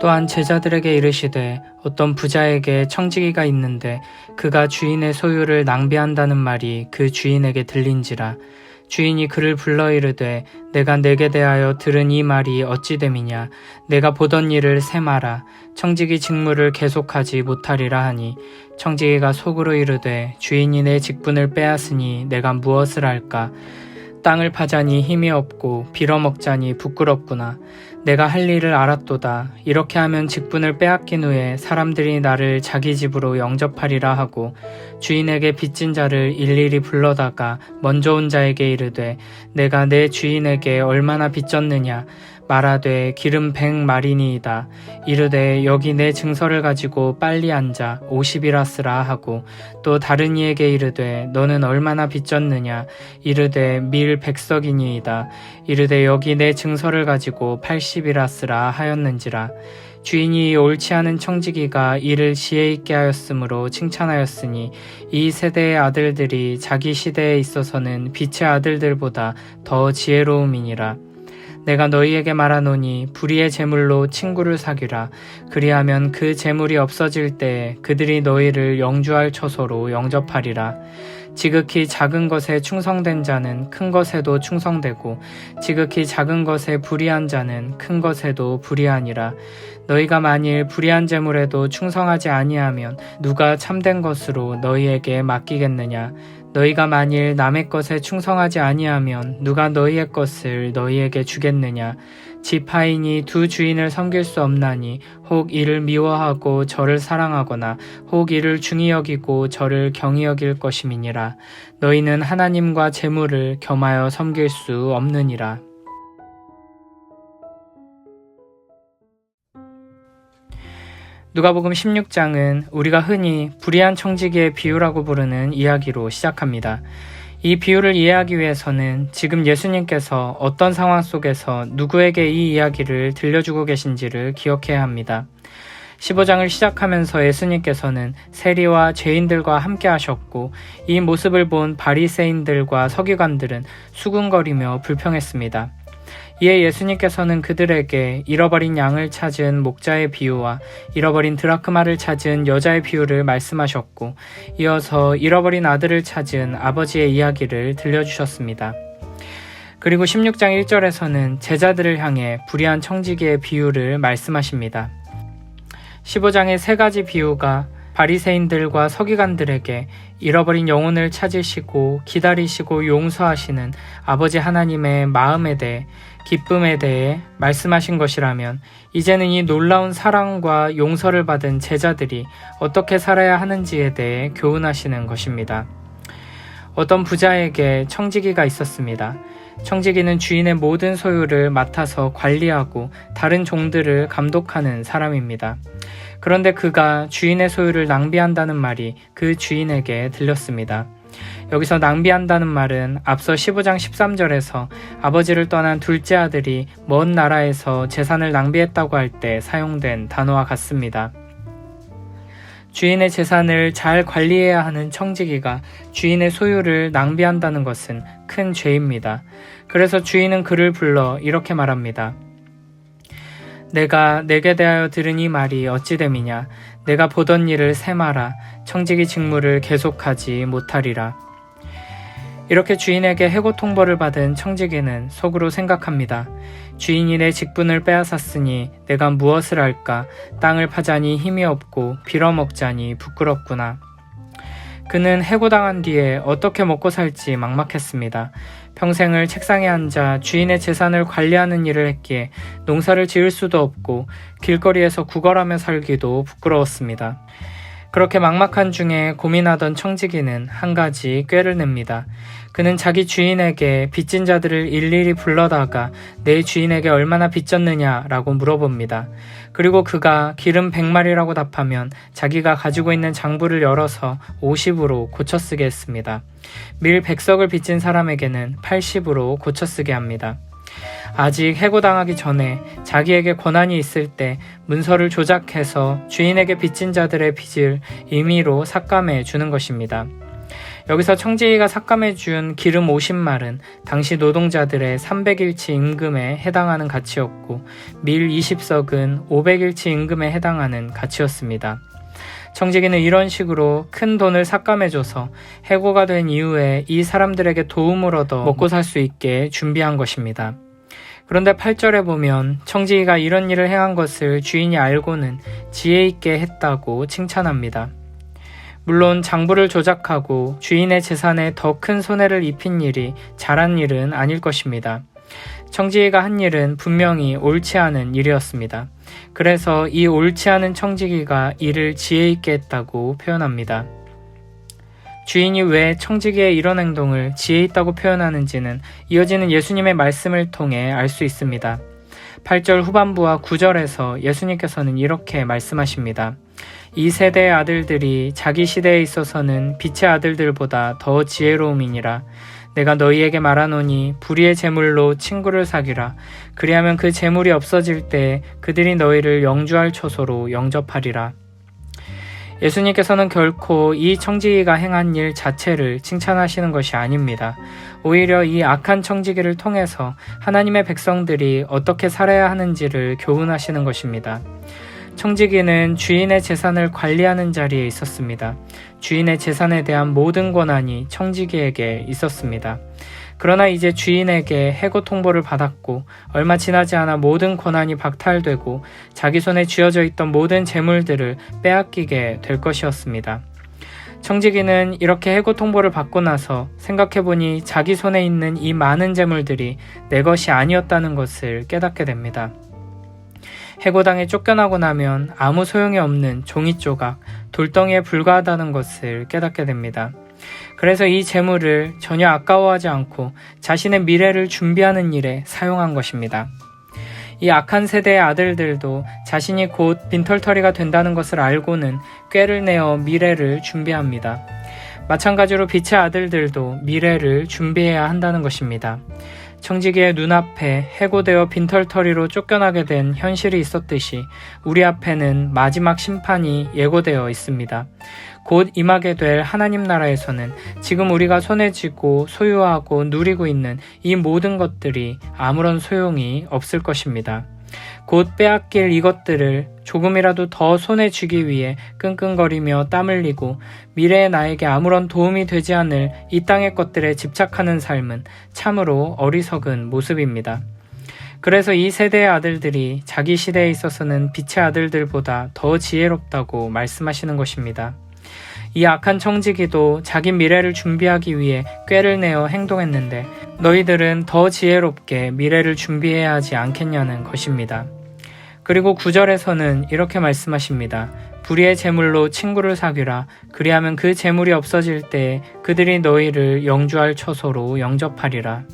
또한 제자들에게 이르시되 어떤 부자에게 청지기가 있는데 그가 주인의 소유를 낭비한다는 말이 그 주인에게 들린지라. 주인이 그를 불러 이르되 내가 내게 대하여 들은 이 말이 어찌 됨이냐. 내가 보던 일을 세마라. 청지기 직무를 계속하지 못하리라 하니 청지기가 속으로 이르되 주인이 내 직분을 빼앗으니 내가 무엇을 할까. 땅을 파자니 힘이 없고 빌어먹자니 부끄럽구나. 내가 할 일을 알았도다. 이렇게 하면 직분을 빼앗긴 후에 사람들이 나를 자기 집으로 영접하리라 하고 주인에게 빚진 자를 일일이 불러다가 먼저 온 자에게 이르되 내가 내 주인에게 얼마나 빚졌느냐. 말하되 기름 100마리니이다. 이르되 여기 내 증서를 가지고 빨리 앉아 50이라 쓰라 하고 또 다른 이에게 이르되 너는 얼마나 빚졌느냐. 이르되 밀 100석이니이다. 이르되 여기 내 증서를 가지고 80이라 쓰라 하였는지라. 주인이 옳지 않은 청지기가 이를 지혜 있게 하였으므로 칭찬하였으니 이 세대의 아들들이 자기 시대에 있어서는 빛의 아들들보다 더 지혜로움이니라. 내가 너희에게 말하노니 불의의 재물로 친구를 사귀라. 그리하면 그 재물이 없어질 때에 그들이 너희를 영주할 처소로 영접하리라. 지극히 작은 것에 충성된 자는 큰 것에도 충성되고 지극히 작은 것에 불의한 자는 큰 것에도 불의하니라. 너희가 만일 불의한 재물에도 충성하지 아니하면 누가 참된 것으로 너희에게 맡기겠느냐. 너희가 만일 남의 것에 충성하지 아니하면 누가 너희의 것을 너희에게 주겠느냐. 지파인이 두 주인을 섬길 수 없나니 혹 이를 미워하고 저를 사랑하거나 혹 이를 중히 여기고 저를 경히 여길 것임이니라. 너희는 하나님과 재물을 겸하여 섬길 수 없느니라. 누가복음 16장은 우리가 흔히 불의한 청지기의 비유라고 부르는 이야기로 시작합니다. 이 비유를 이해하기 위해서는 지금 예수님께서 어떤 상황 속에서 누구에게 이 이야기를 들려주고 계신지를 기억해야 합니다. 15장을 시작하면서 예수님께서는 세리와 죄인들과 함께 하셨고 이 모습을 본 바리새인들과 서기관들은 수군거리며 불평했습니다. 이에 예수님께서는 그들에게 잃어버린 양을 찾은 목자의 비유와 잃어버린 드라크마를 찾은 여자의 비유를 말씀하셨고 이어서 잃어버린 아들을 찾은 아버지의 이야기를 들려주셨습니다. 그리고 16장 1절에서는 제자들을 향해 불의한 청지기의 비유를 말씀하십니다. 15장의 세 가지 비유가 바리새인들과 서기관들에게 잃어버린 영혼을 찾으시고 기다리시고 용서하시는 아버지 하나님의 마음에 대해 기쁨에 대해 말씀하신 것이라면 이제는 이 놀라운 사랑과 용서를 받은 제자들이 어떻게 살아야 하는지에 대해 교훈하시는 것입니다. 어떤 부자에게 청지기가 있었습니다. 청지기는 주인의 모든 소유를 맡아서 관리하고 다른 종들을 감독하는 사람입니다. 그런데 그가 주인의 소유를 낭비한다는 말이 그 주인에게 들렸습니다. 여기서 낭비한다는 말은 앞서 15장 13절에서 아버지를 떠난 둘째 아들이 먼 나라에서 재산을 낭비했다고 할 때 사용된 단어와 같습니다. 주인의 재산을 잘 관리해야 하는 청지기가 주인의 소유를 낭비한다는 것은 큰 죄입니다. 그래서 주인은 그를 불러 이렇게 말합니다. 내가 내게 대하여 들은 이 말이 어찌 됨이냐. 내가 보던 일을 세마라. 청지기 직무를 계속하지 못하리라. 이렇게 주인에게 해고 통보를 받은 청지기는 속으로 생각합니다. 주인이 내 직분을 빼앗았으니 내가 무엇을 할까. 땅을 파자니 힘이 없고 빌어먹자니 부끄럽구나. 그는 해고당한 뒤에 어떻게 먹고 살지 막막했습니다. 평생을 책상에 앉아 주인의 재산을 관리하는 일을 했기에 농사를 지을 수도 없고 길거리에서 구걸하며 살기도 부끄러웠습니다. 그렇게 막막한 중에 고민하던 청지기는 한 가지 꾀를 냅니다. 그는 자기 주인에게 빚진 자들을 일일이 불러다가 내 주인에게 얼마나 빚졌느냐라고 물어봅니다. 그리고 그가 기름 100마리라고 답하면 자기가 가지고 있는 장부를 열어서 50으로 고쳐쓰게 했습니다. 밀 100석을 빚진 사람에게는 80으로 고쳐쓰게 합니다. 아직 해고당하기 전에 자기에게 권한이 있을 때 문서를 조작해서 주인에게 빚진 자들의 빚을 임의로 삭감해 주는 것입니다. 여기서 청지기가 삭감해 준 기름 50말은 당시 노동자들의 300일치 임금에 해당하는 가치였고 밀 20석은 500일치 임금에 해당하는 가치였습니다. 청지기는 이런 식으로 큰 돈을 삭감해줘서 해고가 된 이후에 이 사람들에게 도움을 얻어 먹고 살 수 있게 준비한 것입니다. 그런데 8절에 보면 청지기가 이런 일을 행한 것을 주인이 알고는 지혜 있게 했다고 칭찬합니다. 물론 장부를 조작하고 주인의 재산에 더 큰 손해를 입힌 일이 잘한 일은 아닐 것입니다. 청지기가 한 일은 분명히 옳지 않은 일이었습니다. 그래서 이 옳지 않은 청지기가 이를 지혜 있게 했다고 표현합니다. 주인이 왜 청지기의 이런 행동을 지혜 있다고 표현하는지는 이어지는 예수님의 말씀을 통해 알 수 있습니다. 8절 후반부와 9절에서 예수님께서는 이렇게 말씀하십니다. 이 세대의 아들들이 자기 시대에 있어서는 빛의 아들들보다 더 지혜로움이니라. 내가 너희에게 말하노니 불의의 재물로 친구를 사귀라. 그리하면 그 재물이 없어질 때 그들이 너희를 영주할 처소로 영접하리라. 예수님께서는 결코 이 청지기가 행한 일 자체를 칭찬하시는 것이 아닙니다. 오히려 이 악한 청지기를 통해서 하나님의 백성들이 어떻게 살아야 하는지를 교훈하시는 것입니다. 청지기는 주인의 재산을 관리하는 자리에 있었습니다. 주인의 재산에 대한 모든 권한이 청지기에게 있었습니다. 그러나 이제 주인에게 해고 통보를 받았고 얼마 지나지 않아 모든 권한이 박탈되고 자기 손에 쥐어져 있던 모든 재물들을 빼앗기게 될 것이었습니다. 청지기는 이렇게 해고 통보를 받고 나서 생각해보니 자기 손에 있는 이 많은 재물들이 내 것이 아니었다는 것을 깨닫게 됩니다. 해고당에 쫓겨나고 나면 아무 소용이 없는 종이 조각, 돌덩이에 불과하다는 것을 깨닫게 됩니다. 그래서 이 재물을 전혀 아까워하지 않고 자신의 미래를 준비하는 일에 사용한 것입니다. 이 악한 세대의 아들들도 자신이 곧 빈털터리가 된다는 것을 알고는 꾀를 내어 미래를 준비합니다. 마찬가지로 빛의 아들들도 미래를 준비해야 한다는 것입니다. 청지기의 눈앞에 해고되어 빈털터리로 쫓겨나게 된 현실이 있었듯이 우리 앞에는 마지막 심판이 예고되어 있습니다. 곧 임하게 될 하나님 나라에서는 지금 우리가 손에 쥐고 소유하고 누리고 있는 이 모든 것들이 아무런 소용이 없을 것입니다. 곧 빼앗길 이것들을 조금이라도 더 손에 쥐기 위해 끙끙거리며 땀 흘리고 미래의 나에게 아무런 도움이 되지 않을 이 땅의 것들에 집착하는 삶은 참으로 어리석은 모습입니다. 그래서 이 세대의 아들들이 자기 시대에 있어서는 빛의 아들들보다 더 지혜롭다고 말씀하시는 것입니다. 이 악한 청지기도 자기 미래를 준비하기 위해 꾀를 내어 행동했는데 너희들은 더 지혜롭게 미래를 준비해야 하지 않겠냐는 것입니다. 그리고 9절에서는 이렇게 말씀하십니다. 불의의 재물로 친구를 사귀라. 그리하면 그 재물이 없어질 때 그들이 너희를 영주할 처소로 영접하리라.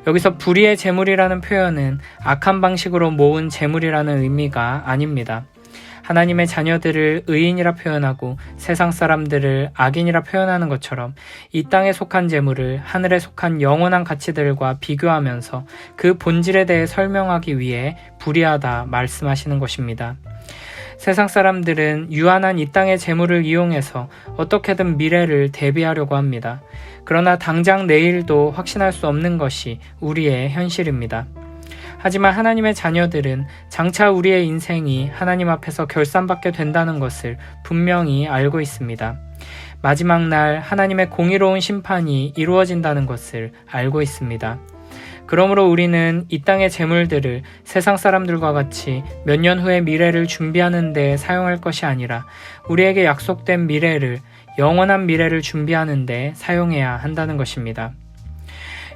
여기서 불의의 재물이라는 표현은 악한 방식으로 모은 재물이라는 의미가 아닙니다. 하나님의 자녀들을 의인이라 표현하고 세상 사람들을 악인이라 표현하는 것처럼 이 땅에 속한 재물을 하늘에 속한 영원한 가치들과 비교하면서 그 본질에 대해 설명하기 위해 불의하다 말씀하시는 것입니다. 세상 사람들은 유한한 이 땅의 재물을 이용해서 어떻게든 미래를 대비하려고 합니다. 그러나 당장 내일도 확신할 수 없는 것이 우리의 현실입니다. 하지만 하나님의 자녀들은 장차 우리의 인생이 하나님 앞에서 결산받게 된다는 것을 분명히 알고 있습니다. 마지막 날 하나님의 공의로운 심판이 이루어진다는 것을 알고 있습니다. 그러므로 우리는 이 땅의 재물들을 세상 사람들과 같이 몇 년 후의 미래를 준비하는 데 사용할 것이 아니라 우리에게 약속된 미래를, 영원한 미래를 준비하는 데 사용해야 한다는 것입니다.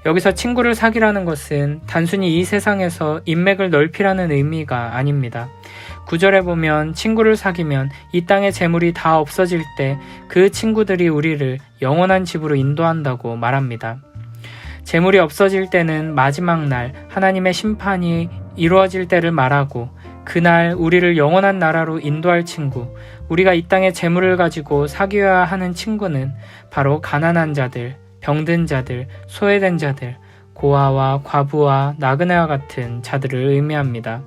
여기서 친구를 사귀라는 것은 단순히 이 세상에서 인맥을 넓히라는 의미가 아닙니다. 9절에 보면 친구를 사귀면 이 땅의 재물이 다 없어질 때 그 친구들이 우리를 영원한 집으로 인도한다고 말합니다. 재물이 없어질 때는 마지막 날 하나님의 심판이 이루어질 때를 말하고 그날 우리를 영원한 나라로 인도할 친구, 우리가 이 땅의 재물을 가지고 사귀어야 하는 친구는 바로 가난한 자들, 병든 자들, 소외된 자들, 고아와 과부와 나그네와 같은 자들을 의미합니다.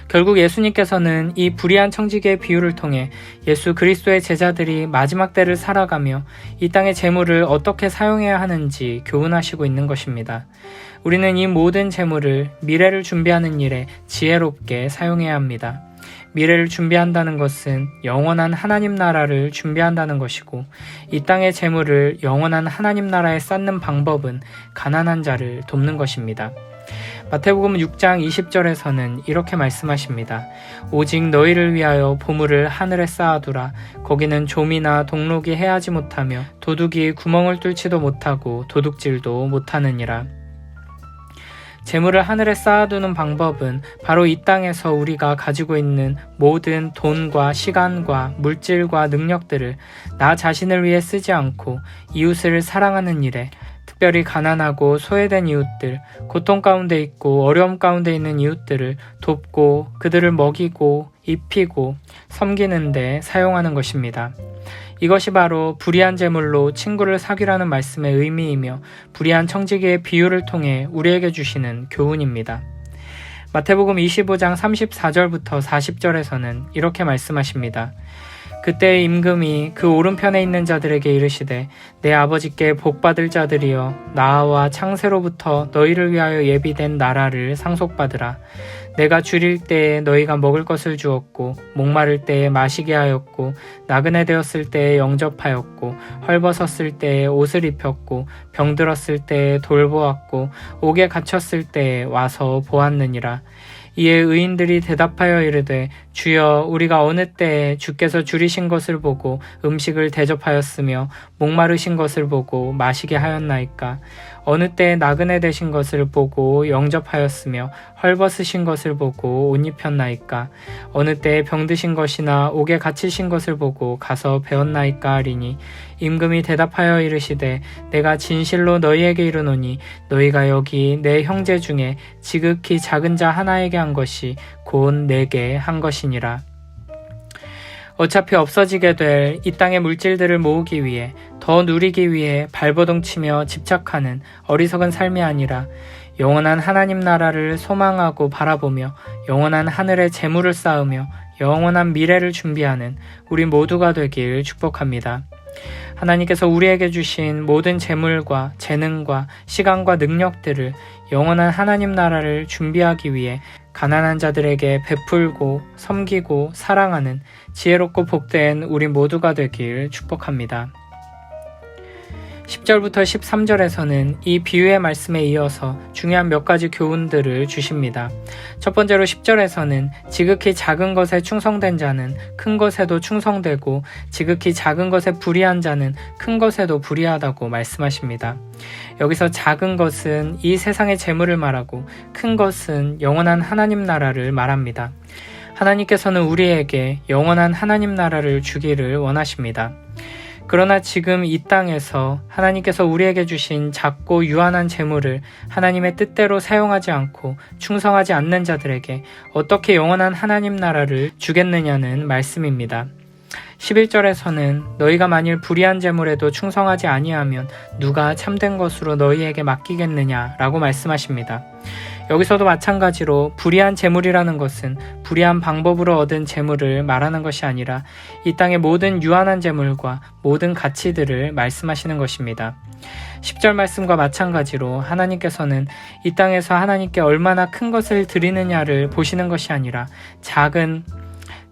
결국 예수님께서는 이 불의한 청지기의 비유를 통해 예수 그리스도의 제자들이 마지막 때를 살아가며 이 땅의 재물을 어떻게 사용해야 하는지 교훈하시고 있는 것입니다. 우리는 이 모든 재물을 미래를 준비하는 일에 지혜롭게 사용해야 합니다. 미래를 준비한다는 것은 영원한 하나님 나라를 준비한다는 것이고, 이 땅의 재물을 영원한 하나님 나라에 쌓는 방법은 가난한 자를 돕는 것입니다. 마태복음 6장 20절에서는 이렇게 말씀하십니다. 오직 너희를 위하여 보물을 하늘에 쌓아두라. 거기는 좀이나 동록이 해하지 못하며 도둑이 구멍을 뚫지도 못하고 도둑질도 못하느니라. 재물을 하늘에 쌓아두는 방법은 바로 이 땅에서 우리가 가지고 있는 모든 돈과 시간과 물질과 능력들을 나 자신을 위해 쓰지 않고 이웃을 사랑하는 일에, 특별히 가난하고 소외된 이웃들, 고통 가운데 있고 어려움 가운데 있는 이웃들을 돕고 그들을 먹이고 입히고 섬기는 데 사용하는 것입니다. 이것이 바로 불의한 재물로 친구를 사귀라는 말씀의 의미이며 불의한 청지기의 비유를 통해 우리에게 주시는 교훈입니다. 마태복음 25장 34절부터 40절에서는 이렇게 말씀하십니다. 그때 임금이 그 오른편에 있는 자들에게 이르시되 내 아버지께 복받을 자들이여 나와 창세로부터 너희를 위하여 예비된 나라를 상속받으라. 내가 줄일 때에 너희가 먹을 것을 주었고 목마를 때에 마시게 하였고 나그네 되었을 때에 영접하였고 헐벗었을 때에 옷을 입혔고 병들었을 때에 돌보았고 옥에 갇혔을 때에 와서 보았느니라. 이에 의인들이 대답하여 이르되 주여 우리가 어느 때에 주께서 줄이신 것을 보고 음식을 대접하였으며 목마르신 것을 보고 마시게 하였나이까. 어느 때에 나그네 되신 것을 보고 영접하였으며 헐벗으신 것을 보고 옷 입혔나이까. 어느 때에 병드신 것이나 옥에 갇히신 것을 보고 가서 배웠나이까 하리니 임금이 대답하여 이르시되 내가 진실로 너희에게 이르노니 너희가 여기 내 형제 중에 지극히 작은 자 하나에게 한 것이 곧 내게 한 것이니라. 어차피 없어지게 될 이 땅의 물질들을 모으기 위해 더 누리기 위해 발버둥치며 집착하는 어리석은 삶이 아니라 영원한 하나님 나라를 소망하고 바라보며 영원한 하늘의 재물을 쌓으며 영원한 미래를 준비하는 우리 모두가 되길 축복합니다. 하나님께서 우리에게 주신 모든 재물과 재능과 시간과 능력들을 영원한 하나님 나라를 준비하기 위해 가난한 자들에게 베풀고 섬기고 사랑하는 지혜롭고 복된 우리 모두가 되길 축복합니다. 10절부터 13절에서는 이 비유의 말씀에 이어서 중요한 몇 가지 교훈들을 주십니다. 첫 번째로 10절에서는 지극히 작은 것에 충성된 자는 큰 것에도 충성되고 지극히 작은 것에 불의한 자는 큰 것에도 불의하다고 말씀하십니다. 여기서 작은 것은 이 세상의 재물을 말하고 큰 것은 영원한 하나님 나라를 말합니다. 하나님께서는 우리에게 영원한 하나님 나라를 주기를 원하십니다. 그러나 지금 이 땅에서 하나님께서 우리에게 주신 작고 유한한 재물을 하나님의 뜻대로 사용하지 않고 충성하지 않는 자들에게 어떻게 영원한 하나님 나라를 주겠느냐는 말씀입니다. 11절에서는 너희가 만일 불의한 재물에도 충성하지 아니하면 누가 참된 것으로 너희에게 맡기겠느냐라고 말씀하십니다. 여기서도 마찬가지로 불의한 재물이라는 것은 불의한 방법으로 얻은 재물을 말하는 것이 아니라 이 땅의 모든 유한한 재물과 모든 가치들을 말씀하시는 것입니다. 10절 말씀과 마찬가지로 하나님께서는 이 땅에서 하나님께 얼마나 큰 것을 드리느냐를 보시는 것이 아니라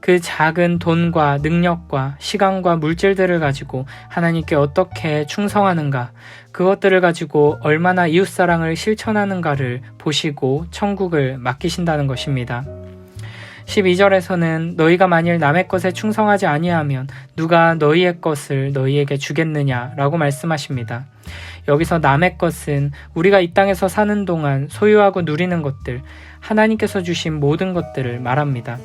그 작은 돈과 능력과 시간과 물질들을 가지고 하나님께 어떻게 충성하는가, 그것들을 가지고 얼마나 이웃사랑을 실천하는가를 보시고 천국을 맡기신다는 것입니다. 12절에서는 너희가 만일 남의 것에 충성하지 아니하면 누가 너희의 것을 너희에게 주겠느냐라고 말씀하십니다. 여기서 남의 것은 우리가 이 땅에서 사는 동안 소유하고 누리는 것들, 하나님께서 주신 모든 것들을 말합니다.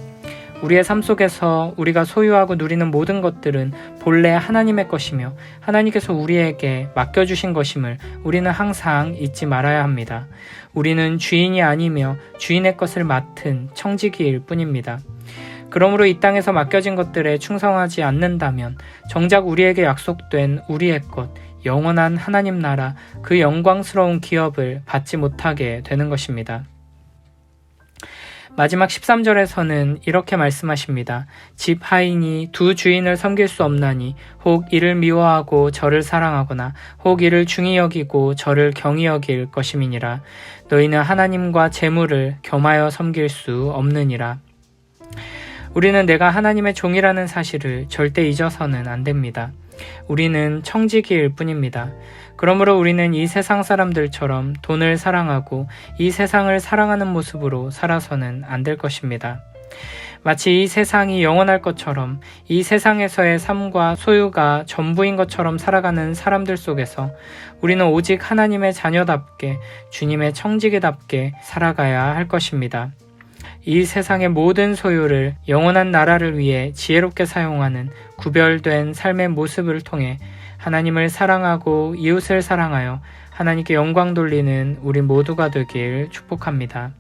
우리의 삶 속에서 우리가 소유하고 누리는 모든 것들은 본래 하나님의 것이며 하나님께서 우리에게 맡겨주신 것임을 우리는 항상 잊지 말아야 합니다. 우리는 주인이 아니며 주인의 것을 맡은 청지기일 뿐입니다. 그러므로 이 땅에서 맡겨진 것들에 충성하지 않는다면 정작 우리에게 약속된 우리의 것, 영원한 하나님 나라, 그 영광스러운 기업을 받지 못하게 되는 것입니다. 마지막 13절에서는 이렇게 말씀하십니다. 집 하인이 두 주인을 섬길 수 없나니 혹 이를 미워하고 저를 사랑하거나 혹 이를 중히 여기고 저를 경히 여길 것임이니라. 너희는 하나님과 재물을 겸하여 섬길 수 없느니라. 우리는 내가 하나님의 종이라는 사실을 절대 잊어서는 안 됩니다. 우리는 청지기일 뿐입니다. 그러므로 우리는 이 세상 사람들처럼 돈을 사랑하고 이 세상을 사랑하는 모습으로 살아서는 안 될 것입니다. 마치 이 세상이 영원할 것처럼 이 세상에서의 삶과 소유가 전부인 것처럼 살아가는 사람들 속에서 우리는 오직 하나님의 자녀답게 주님의 청지기답게 살아가야 할 것입니다. 이 세상의 모든 소유를 영원한 나라를 위해 지혜롭게 사용하는 구별된 삶의 모습을 통해 하나님을 사랑하고 이웃을 사랑하여 하나님께 영광 돌리는 우리 모두가 되길 축복합니다.